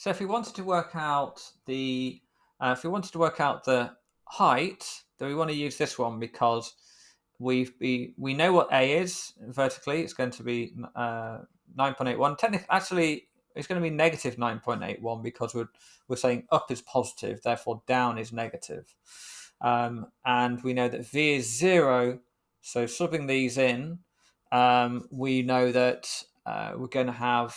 So if we wanted to work out the height, then we want to use this one because we know what a is vertically. It's going to be 9.81. Technically, actually, it's going to be negative 9.81 because we're saying up is positive, therefore down is negative. And we know that v is 0. So subbing these in, we know that we're going to have.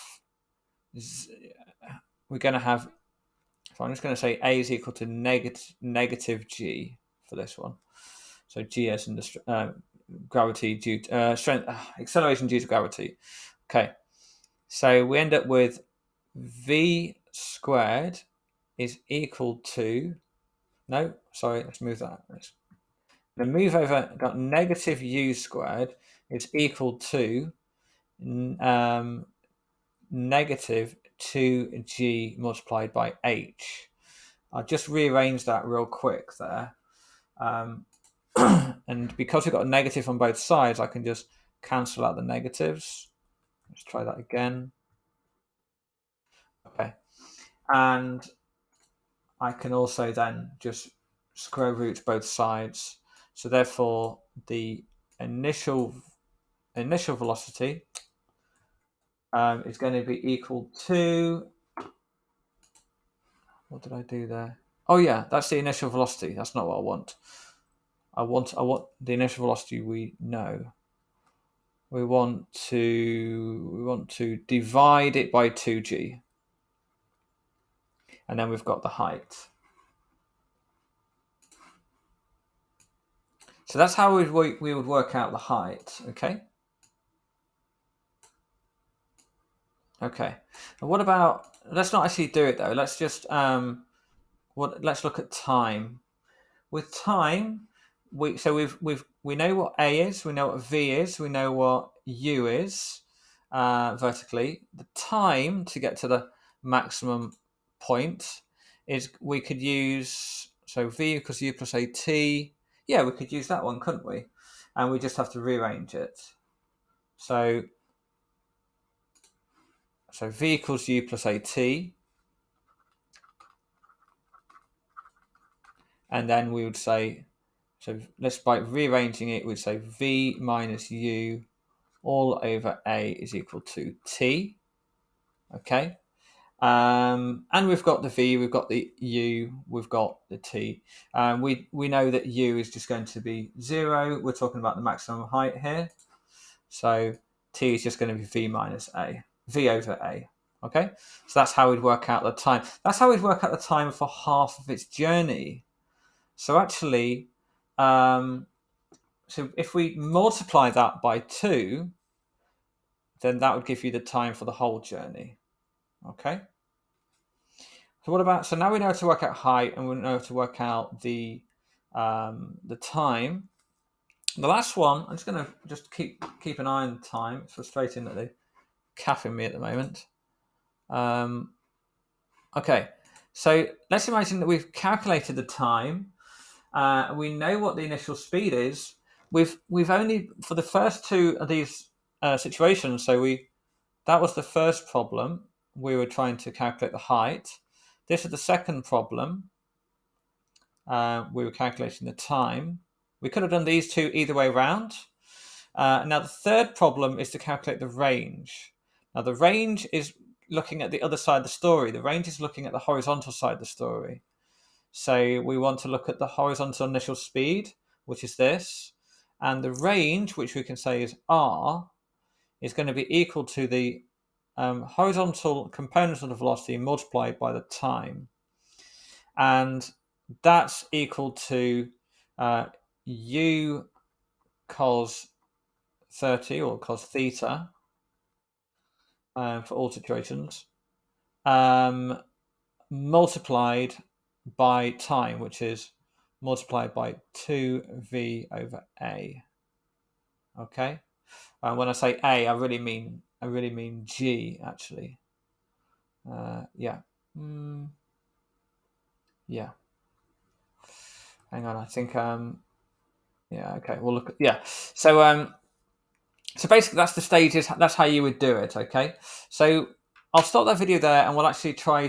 So I'm just going to say a is equal to negative g for this one. So g as in the gravity due to, strength, acceleration due to gravity. Okay, so we end up with v squared is equal to, no, sorry, let's move that. The move over, got negative u squared is equal to negative 2g multiplied by h. I'll just rearrange that real quick there. And because we've got a negative on both sides, I can just cancel out the negatives. Let's try that again. Okay. And I can also then just square root both sides. So therefore, the initial velocity is going to be equal to, what did I do there? Oh yeah, that's the initial velocity. That's not what I want. I want the initial velocity we know. We want to divide it by 2g. And then we've got the height. So that's how we would work out the height, okay? Okay. And what about, let's not actually do it though. Let's just let's look at time. With time, we know what a is, we know what v is, we know what u is vertically. The time to get to the maximum point is, we could use, so v equals u plus at. Yeah, we could use that one, couldn't we? And we just have to rearrange it. So v equals u plus at. And then we would say, so let's, by rearranging it, we'd say v minus u all over a is equal to t. Okay. And we've got the v, we've got the u, we've got the t. We know that u is just going to be 0. We're talking about the maximum height here. So t is just going to be v minus a, v over a. Okay, so that's how we'd work out the time. That's how we'd work out the time for half of its journey. So actually, so if we multiply that by 2, then that would give you the time for the whole journey. Okay. So what about, so now we know how to work out height and we know how to work out the time. The last one, I'm just going to just keep an eye on the time. It's frustrating that they're caffing me at the moment. Okay, so let's imagine that we've calculated the time. We know what the initial speed is. We've only, for the first two of these situations, so that was the first problem. We were trying to calculate the height. This is the second problem. We were calculating the time. We could have done these two either way around. Now the third problem is to calculate the range. Now the range is looking at the other side of the story. The range is looking at the horizontal side of the story. So we want to look at the horizontal initial speed, which is this, and the range, which we can say is r, is going to be equal to the horizontal component of the velocity multiplied by the time. And that's equal to u cos 30 or cos theta for all situations, multiplied by time, which is multiplied by 2v over a. Okay, when I say a, I really mean g actually. Yeah. Yeah. Hang on, I think yeah, okay, we'll look at, yeah. So basically that's the stages, that's how you would do it. Okay, so I'll stop that video there and we'll actually try